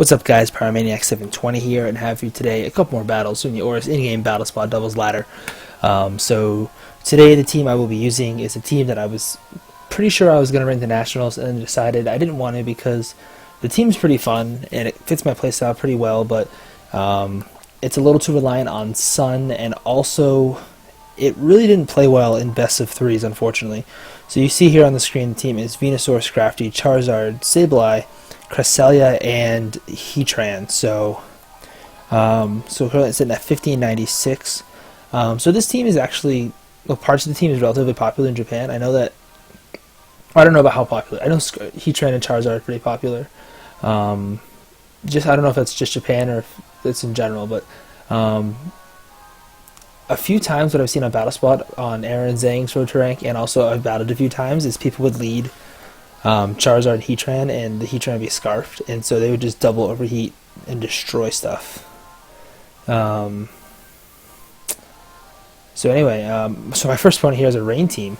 What's up, guys? Pyromaniac720 here, and have for you today a couple more battles in the ORAS in-game battle spot doubles ladder. So today the team I will be using is a team that I was pretty sure I was going to bring to nationals, and then decided I didn't want to because the team's pretty fun and it fits my playstyle pretty well, but it's a little too reliant on Sun, and also it really didn't play well in best of threes, unfortunately. So you see here on the screen the team is Venusaur, Scrafty, Charizard, Sableye, Cresselia, and Tran. So currently it's sitting at 1596. So this team is actually, well, parts of the team is relatively popular in Japan. I know that, I don't know about how popular. I know Tran and Charizard are pretty popular. I don't know if that's just Japan or if it's in general, but a few times what I've seen on BattleSpot on Aaron Zhang's Road to Rank, and also I've battled a few times, is people would lead Charizard and Heatran, and the Heatran would be scarfed, and so they would just double overheat and destroy stuff. So anyway, so my first opponent here is a Rain team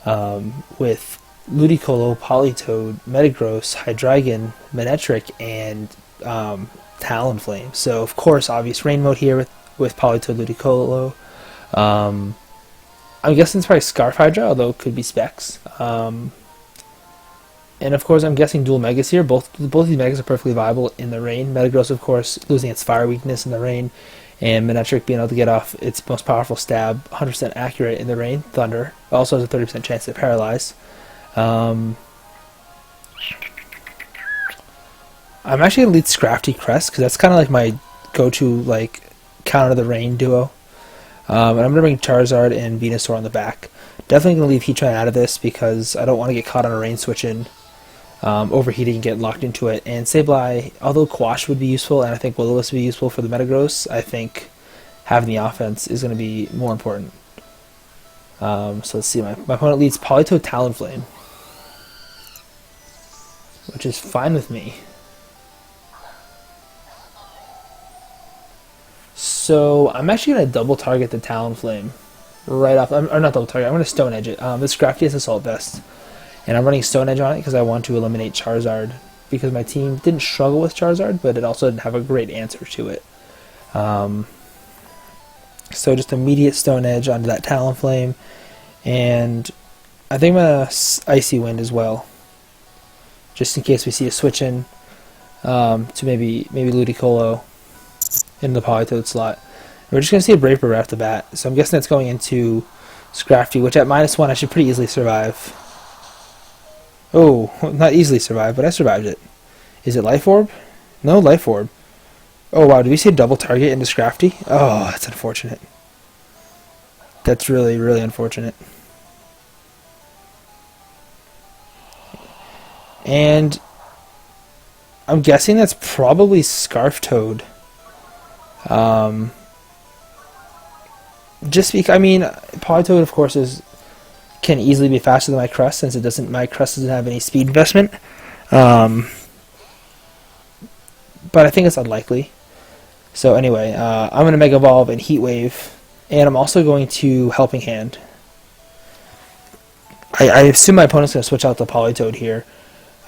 with Ludicolo, Politoed, Metagross, Hydreigon, Manectric, and Talonflame. So of course, obvious Rain mode here with Politoed, Ludicolo. I'm guessing it's probably Scarf Hydra, although it could be Specs. And of course, I'm guessing dual Megas here. Both these Megas are perfectly viable in the rain. Metagross, of course, losing its fire weakness in the rain, and Manectric being able to get off its most powerful stab, 100% accurate in the rain, Thunder. It also has a 30% chance to paralyze. I'm actually going to lead Scrafty Crest, because that's kind of like my go-to counter the rain duo. And I'm going to bring Charizard and Venusaur on the back. Definitely going to leave Heatran out of this because I don't want to get caught on a rain switch-in, overheating and get locked into it. And Sableye, although Quash would be useful, and I think Will-O-Wisp would be useful for the Metagross, I think having the offense is going to be more important. So let's see, my opponent leads Politoed, Talonflame, which is fine with me. So I'm actually going to double target the Talonflame right off, or not double target, I'm going to Stone Edge it. This Scrafty has Assault Vest, and I'm running Stone Edge on it because I want to eliminate Charizard, because my team didn't struggle with Charizard, but it also didn't have a great answer to it. So just immediate Stone Edge onto that Talonflame, and I think I'm going to Icy Wind as well, just in case we see a switch in to maybe Ludicolo in the Politoed slot. We're just going to see a Brave Bird right off the bat, so I'm guessing that's going into Scrafty, which at -1 I should pretty easily survive. Oh, not easily survive, but I survived it. Is it Life Orb? No Life Orb. Oh wow, did we see a double target into Scrafty? Oh, that's unfortunate. That's really, really unfortunate. And I'm guessing that's probably Scarf Toad. Just because, I mean, Politoed, of course, can easily be faster than my Crest, since my Crest doesn't have any speed investment. But I think it's unlikely. So anyway, I'm going to Mega Evolve and Heat Wave, and I'm also going to Helping Hand. I assume my opponent's going to switch out the Politoed here,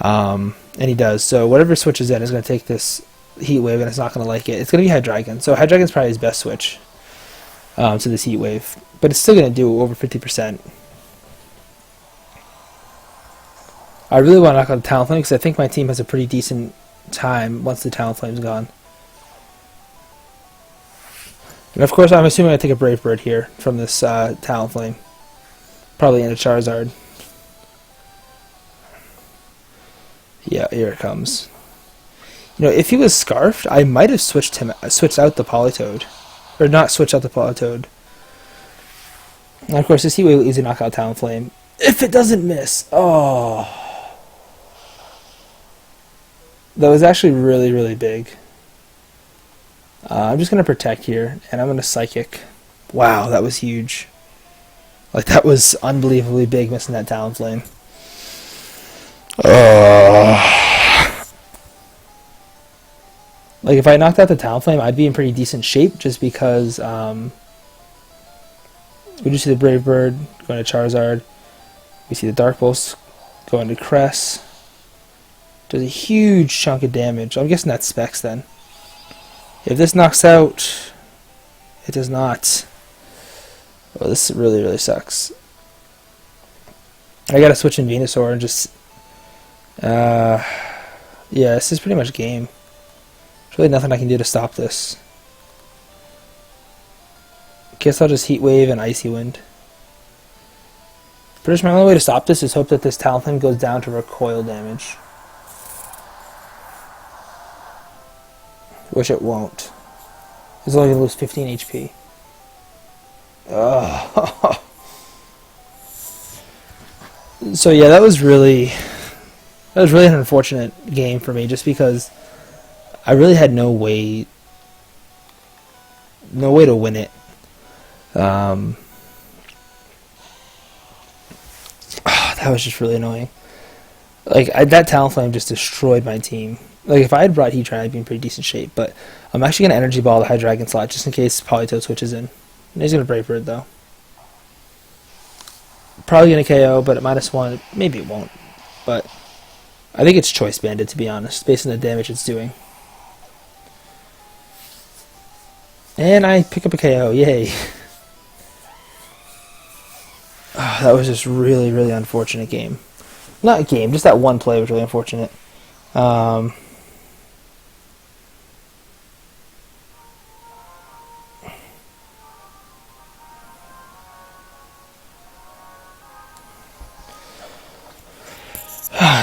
and he does. So whatever switches in is going to take this Heat Wave, and it's not going to like it. It's going to be Hydreigon. So Hydreigon's probably his best switch to this Heat Wave, but it's still going to do over 50%. I really want to knock out the Talonflame because I think my team has a pretty decent time once the Talonflame's gone. And of course, I'm assuming I take a Brave Bird here from this Talonflame, probably into Charizard. Yeah, here it comes. You know, if he was Scarfed, I might have switched out the Politoed. Or not switch out the Politoed. And of course, this Heat Wave will easily knock out Talonflame. If it doesn't miss! Oh! That was actually really, really big. I'm just going to Protect here, and I'm going to Psychic. Wow, that was huge. That was unbelievably big, missing that Talonflame. If I knocked out the Talonflame, I'd be in pretty decent shape, just because we just see the Brave Bird going to Charizard. We see the Dark Pulse going to Crest. Does a huge chunk of damage. I'm guessing that's specs then. If this knocks out, it does not. Oh, this really, really sucks. I gotta switch in Venusaur and just... yeah, this is pretty much game. There's really nothing I can do to stop this. Guess I'll just Heat Wave and Icy Wind. Pretty much my only way to stop this is hope that this Talonflame goes down to recoil damage. Which it won't. It's only going to lose 15 HP. Ugh. So yeah, that was really an unfortunate game for me, just because I really had no way to win it. That was just really annoying. Like, that Talonflame just destroyed my team. Like, if I had brought Heatran, I'd be in pretty decent shape. But I'm actually going to Energy Ball the Hydreigon slot just in case Politoed switches in. And he's going to Brave Bird, though. Probably going to KO, but at -1, maybe it won't. But I think it's Choice Banded, to be honest, based on the damage it's doing. And I pick up a KO, yay. Oh, that was just really, really unfortunate game. Not a game, just that one play was really unfortunate.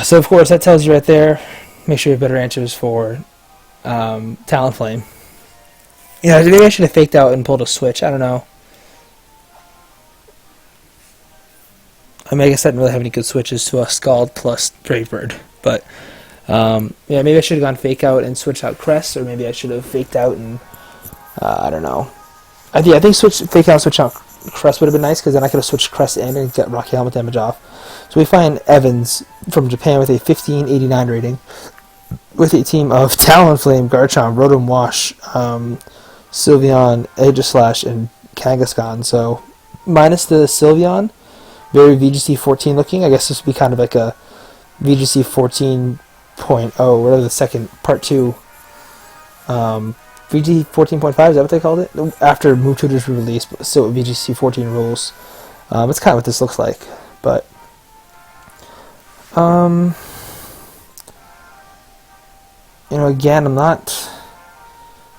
So of course that tells you right there, make sure you have better answers for Talonflame. Yeah, maybe I should have faked out and pulled a switch, I don't know. I mean, I guess I didn't really have any good switches to a Scald plus Brave Bird, but yeah, maybe I should have gone fake out and switched out Crest, or maybe I should have faked out and I don't know. I think fake out and switch out Crest would have been nice, because then I could have switched Crest in and get Rocky Helmet damage off. So we find Evans from Japan with a 1589 rating, with a team of Talonflame, Garchomp, Rotom Wash, Sylveon, Aegislash, and Kangaskhan. So minus the Sylveon, very VGC 14 looking. I guess this would be kind of like a VGC 14.0, whatever the second part 2. VGC 14.5, is that what they called it? After Move Tutors were released, but still VGC 14 rules. It's kind of what this looks like, but you know, again, I'm not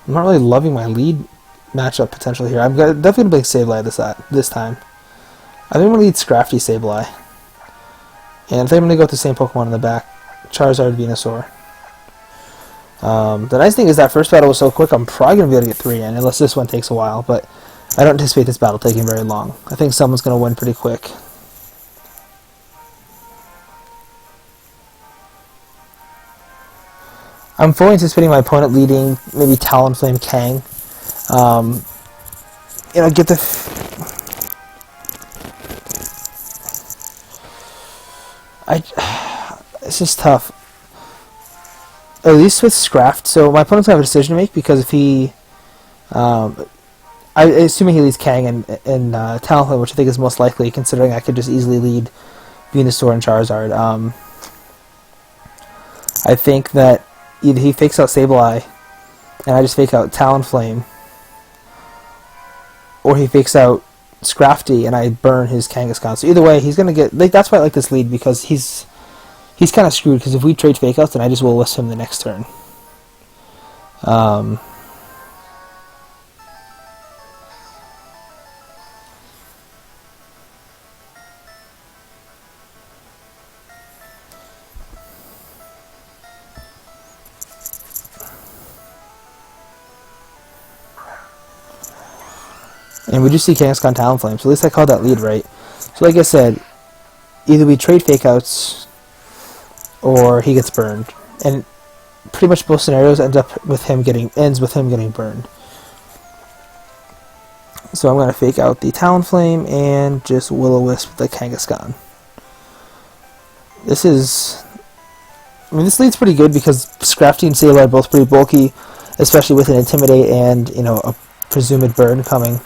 really loving my lead matchup potential here. I'm definitely going to play Sableye this time. I think I'm going to lead Scrafty Sableye. And I think I'm going to go with the same Pokemon in the back, Charizard, Venusaur. The nice thing is that first battle was so quick, I'm probably going to be able to get 3 in, unless this one takes a while, but I don't anticipate this battle taking very long. I think someone's going to win pretty quick. I'm fully anticipating my opponent leading maybe Talonflame Kang. You know, get the... This is tough. At least with Scraft, so my opponent's going to have a decision to make, because if he... assuming he leads Kang and Talonflame, which I think is most likely, considering I could just easily lead Venusaur and Charizard. I think that either he fakes out Sableye, and I just fake out Talonflame, or he fakes out Scrafty, and I burn his Kangaskhan. So either way, he's going to get... Like, that's why I like this lead, because he's kind of screwed, because if we trade fake outs, then I just will list him the next turn. And we just see Kangaskhan Talonflame, so at least I called that lead right. So like I said, either we trade fake outs, or he gets burned. And pretty much both scenarios ends with him getting burned. So I'm going to fake out the Talonflame and just Will-O-Wisp the Kangaskhan. This lead's pretty good, because Scrafty and Sableye are both pretty bulky, especially with an Intimidate and, you know, a presumed burn coming.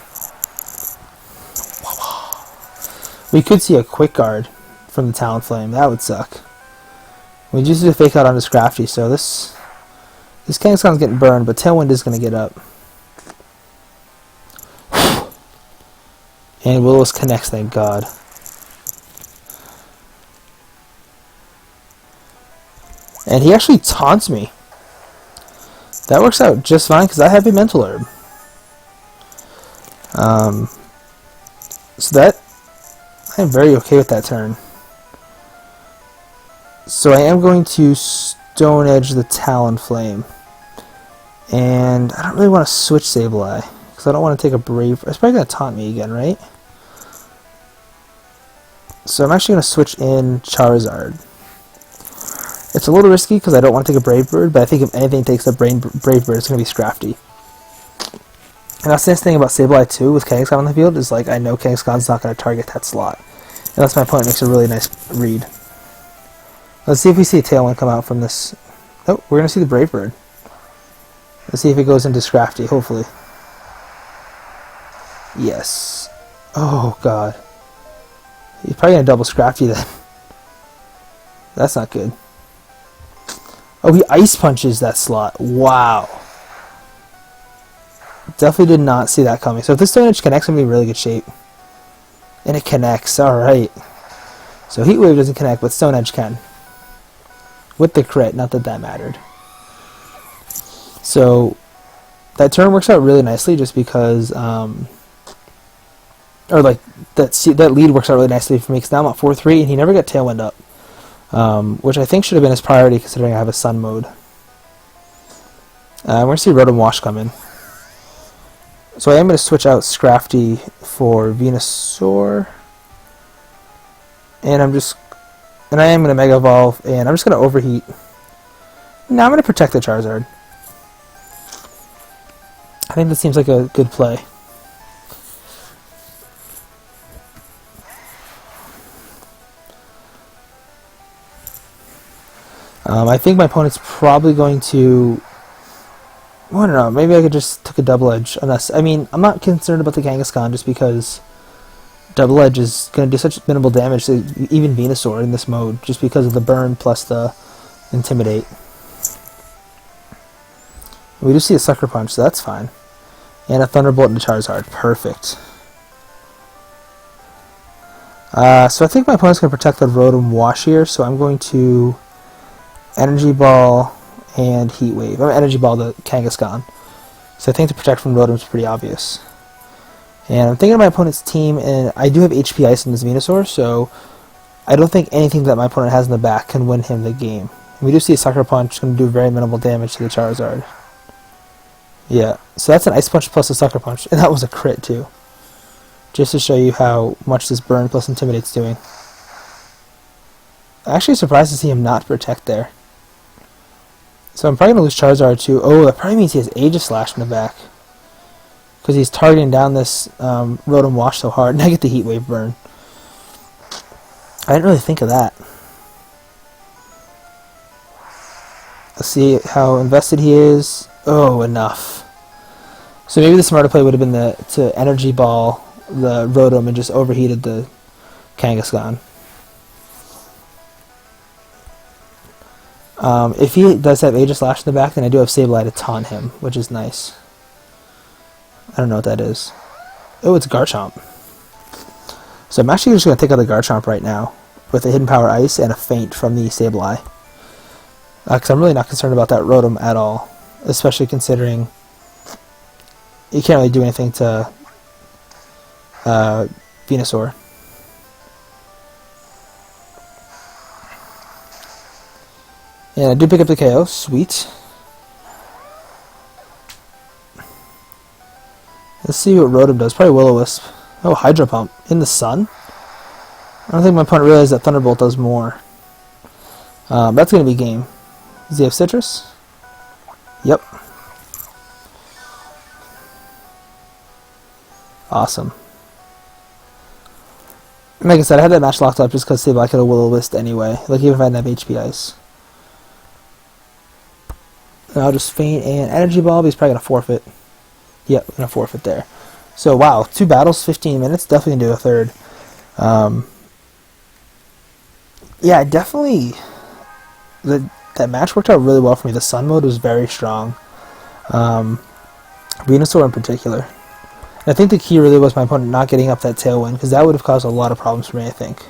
We could see a Quick Guard from the Talonflame. That would suck. We just do a fake out on this Crafty, so this Kangaskhan's getting burned, but Tailwind is going to get up. And Willis connects, thank God. And he actually taunts me. That works out just fine because I have a Mental Herb. So that, I'm very okay with that turn. So I am going to Stone Edge the Talonflame. And I don't really want to switch Sableye, because I don't want to take a Brave. It's probably going to taunt me again, right? So I'm actually going to switch in Charizard. It's a little risky because I don't want to take a Brave Bird, but I think if anything takes a Brave Bird, it's going to be Scrafty. And that's the nice thing about Sableye too, with Kangaskhan on the field, is like I know Kangaskhan's not going to target that slot. And that's my opponent makes a really nice read. Let's see if we see a Tailwind come out from this. Oh, we're going to see the Brave Bird. Let's see if it goes into Scrafty, hopefully. Yes. Oh, God. He's probably going to double Scrafty then. That's not good. Oh, he Ice Punches that slot. Wow. Definitely did not see that coming. So if this Stone Edge connects, I'm going to be in really good shape. And it connects. Alright. So Heat Wave doesn't connect, but Stone Edge can. With the crit, not that that mattered. So that turn works out really nicely just because, or like that lead works out really nicely for me because now I'm at 4-3 and he never got Tailwind up, which I think should have been his priority considering I have a Sun mode. We're going to see Rotom Wash come in. So I am going to switch out Scrafty for Venusaur, and I am going to Mega Evolve, and I'm just going to Overheat. Now I'm going to protect the Charizard. I think that seems like a good play. I think my opponent's probably going to... I don't know, maybe I could just take a Double Edge. Unless, I mean, I'm not concerned about the Kangaskhan just because Double Edge is going to do such minimal damage to even Venusaur in this mode, just because of the burn plus the Intimidate. We do see a Sucker Punch, so that's fine. And a Thunderbolt into Charizard. Perfect. So I think my opponent's going to protect the Rotom Wash here, so I'm going to Energy Ball and Heat Wave. I'm Energy Ball the Kangaskhan. So I think the protect from Rotom is pretty obvious. And I'm thinking of my opponent's team, and I do have HP Ice in this Venusaur, so I don't think anything that my opponent has in the back can win him the game. We do see a Sucker Punch, going to do very minimal damage to the Charizard. Yeah, so that's an Ice Punch plus a Sucker Punch, and that was a crit too. Just to show you how much this Burn plus Intimidate's doing. I'm actually surprised to see him not protect there. So I'm probably going to lose Charizard too. Oh, that probably means he has Aegis Slash in the back. Because he's targeting down this Rotom Wash so hard, and I get the Heat Wave burn. I didn't really think of that. Let's see how invested he is. Oh, enough. So maybe the smarter play would have been to Energy Ball the Rotom and just overheated the Kangaskhan. If he does have Aegis Slash in the back, then I do have Sableye to taunt him, which is nice. I don't know what that is. Oh, it's Garchomp. So I'm actually just going to take out the Garchomp right now with a Hidden Power Ice and a Feint from the Sableye. Because I'm really not concerned about that Rotom at all. Especially considering you can't really do anything to Venusaur. And I do pick up the KO. Sweet. Let's see what Rotom does. Probably Will-O-Wisp. Oh, Hydro Pump. In the sun? I don't think my opponent realized that Thunderbolt does more. That's going to be game. Does he have Citrus? Yep. Awesome. Like I said, I had that match locked up just because Sableye could have Will-O-Wisp anyway. Like, even if I didn't have HP Ice. And I'll just Feint and Energy Ball, but he's probably going to forfeit. Yep, going to forfeit there. So, wow, 2 battles, 15 minutes. Definitely going to do a third. Yeah, definitely... that match worked out really well for me. The Sun mode was very strong. Venusaur in particular. And I think the key really was my opponent not getting up that Tailwind, because that would have caused a lot of problems for me, I think.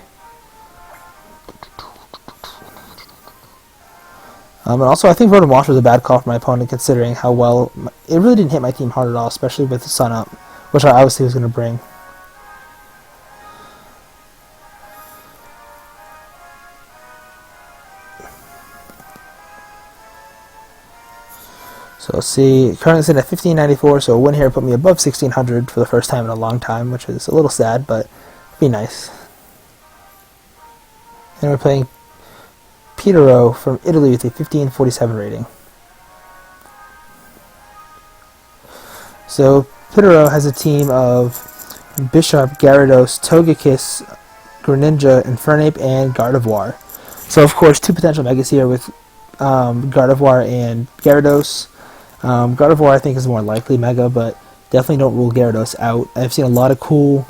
And also, I think Rotom Wash was a bad call for my opponent, considering how well... It really didn't hit my team hard at all, especially with the Sun up, which I obviously was going to bring. So let's see, currently sitting at 1594, so a win here put me above 1600 for the first time in a long time, which is a little sad, but it'd be nice. And we're playing Petero from Italy with a 1547 rating. So Petero has a team of Bisharp, Gyarados, Togekiss, Greninja, Infernape, and Gardevoir. So of course, two potential Megas here with Gardevoir and Gyarados. Gardevoir I think is more likely Mega, but definitely don't rule Gyarados out. I've seen a lot of cool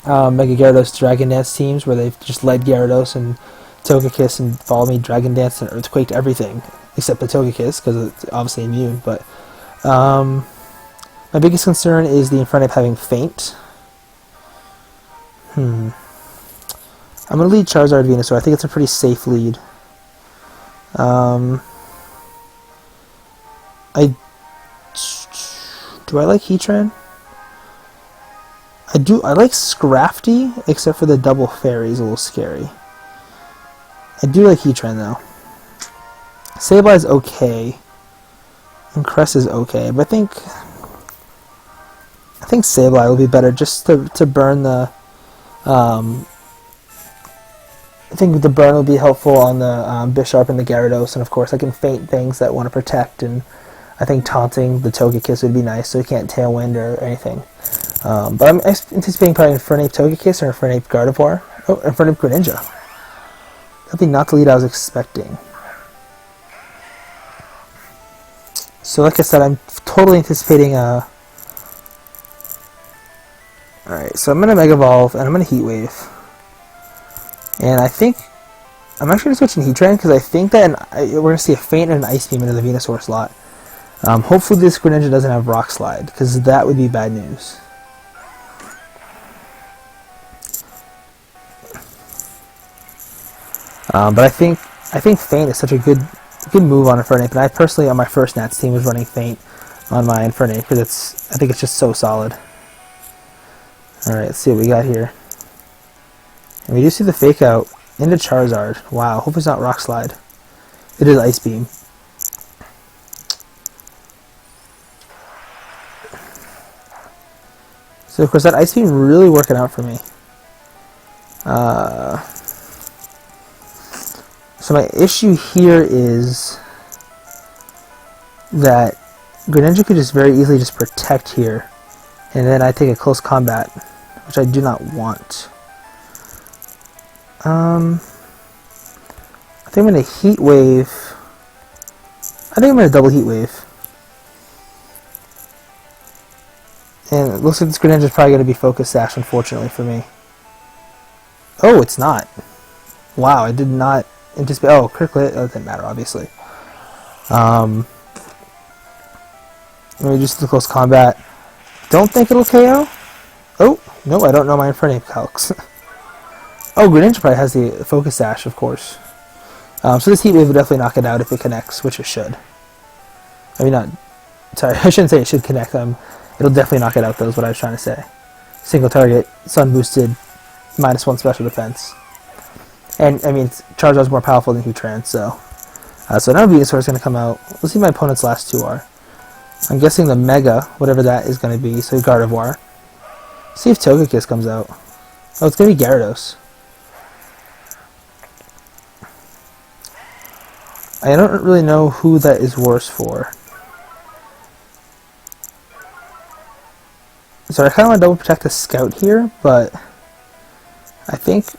Mega Gyarados Dragon Dance teams where they've just led Gyarados and Togekiss and Follow Me, Dragon Dance, and Earthquake to everything, except the Togekiss, because it's obviously immune, but my biggest concern is the Infernape having Faint. I'm going to lead Charizard Venusaur. I think it's a pretty safe lead. Do I like Heatran? I do. I like Scrafty, except for the double fairy is a little scary. I do like Heatran though. Sableye is okay, and Crest is okay, but I think Sableye will be better just to burn the. I think the burn will be helpful on the Bisharp and the Gyarados, and of course I can feint things that want to protect, and I think taunting the Togekiss would be nice, so he can't Tailwind or anything. But I'm anticipating probably Infernape Togekiss or Infernape Gardevoir. Oh, Infernape Greninja. That'd be not the lead I was expecting. So like I said, I'm totally anticipating a... Alright, so I'm going to Mega Evolve, and I'm going to Heat Wave. And I think... I'm actually going to switch in Heatran, because I think that we're going to see a Feint and an Ice Beam into the Venusaur slot. Hopefully this Greninja doesn't have Rock Slide, because that would be bad news. But I think Feint is such a good move on Infernape, and I personally on my first Nats team was running Feint on my Infernape, because I think it's just so solid. Alright, let's see what we got here. And we do see the Fake Out into Charizard. Wow, hope it's not Rock Slide. It is Ice Beam. So of course that Ice Beam really working out for me. So my issue here is that Greninja could just very easily just protect here, and then I take a close combat, which I do not want. I think I'm going to Heat Wave. I think I'm going to double Heat Wave. And it looks like this Greninja is probably going to be Focus Sash, unfortunately for me. Oh, it's not. Wow, I did not anticipate. Oh, Cricklet. Oh, it didn't matter, obviously. Let me just do close combat. Don't think it'll KO. Oh, no, I don't know my Infernape calcs. Oh, Greninja probably has the Focus Sash, of course. So this Heat Wave will definitely knock it out if it connects, which it should. I mean, not... Sorry, I shouldn't say it should connect. It'll definitely knock it out, though, is what I was trying to say. Single target, Sun boosted, -1 special defense. And, I mean, Charizard's more powerful than Heatran, so... so now Venusaur is going to come out. Let's see what my opponent's last two are. I'm guessing the Mega, whatever that is going to be, so Gardevoir. See if Togekiss comes out. Oh, it's going to be Gyarados. I don't really know who that is worse for. So I kind of want to double protect the Scout here, but I think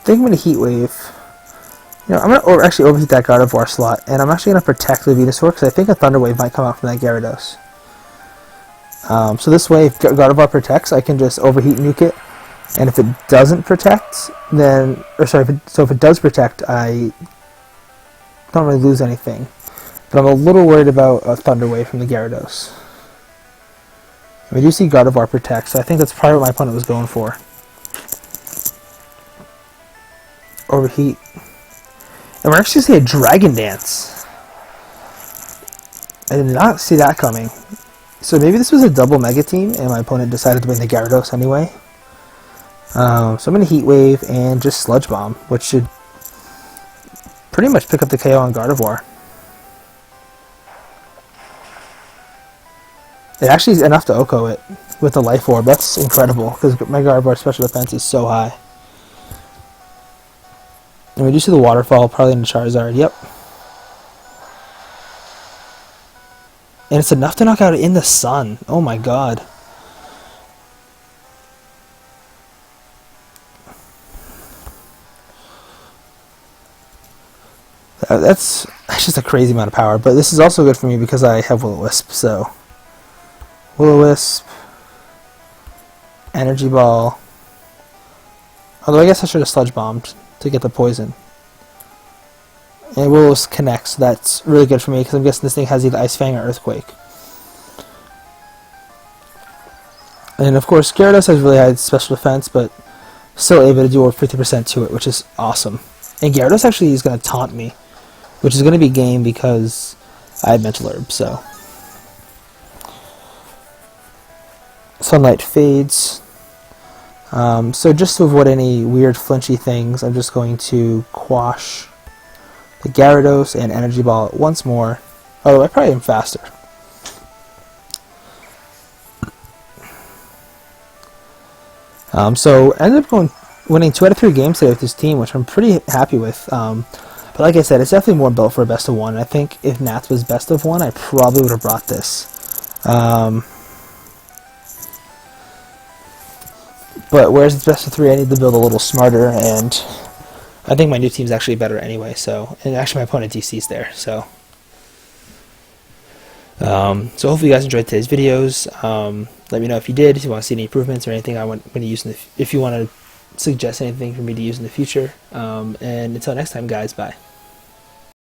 I'm going to Heat Wave. You know, I'm going to actually overheat that Gardevoir slot, and I'm actually going to protect the Venusaur because I think a Thunder Wave might come out from that Gyarados. So this way, if Gardevoir protects, I can just overheat nuke it And if it doesn't protect, then, or sorry, if it does protect, I don't really lose anything. But I'm a little worried about a Thunder Wave from the Gyarados. We do see Gardevoir protect, so I think that's probably what my opponent was going for. Overheat. And we're actually going to see a Dragon Dance. I did not see that coming. So maybe this was a double Mega Team, and my opponent decided to win the Gyarados anyway. So I'm going to Heat Wave and just Sludge Bomb, which should pretty much pick up the KO on Gardevoir. It actually is enough to OHKO it with the Life Orb. That's incredible, because my Gardevoir's special defense is so high. And we do see the Waterfall, probably in the Charizard. Yep. And it's enough to knock out it in the sun. Oh my god. That's just a crazy amount of power. But this is also good for me because I have Will-O-Wisp. So, Will-O-Wisp, Energy Ball. Although I guess I should have Sludge Bombed to get the poison. And Will-O-Wisp connects. So that's really good for me because I'm guessing this thing has either Ice Fang or Earthquake. And of course, Gyarados has really high special defense, but still able to do over 50% to it, which is awesome. And Gyarados actually is going to taunt me, which is going to be game because I have Mental Herb, so. Sunlight fades. So just to avoid any weird flinchy things, I'm just going to Quash the Gyarados and Energy Ball once more. Oh, I probably am faster. So I ended up winning 2 out of 3 games today with this team, which I'm pretty happy with. But like I said, it's definitely more built for a best of 1. I think if Nats was best of 1, I probably would have brought this. But whereas it's best of 3, I need to build a little smarter, and I think my new team's actually better anyway. So, and actually my opponent DC's there. So hopefully you guys enjoyed today's videos. Let me know if you did, if you want to see any improvements or anything I want me to use if you want to suggest anything for me to use in the future. And until next time, guys, bye.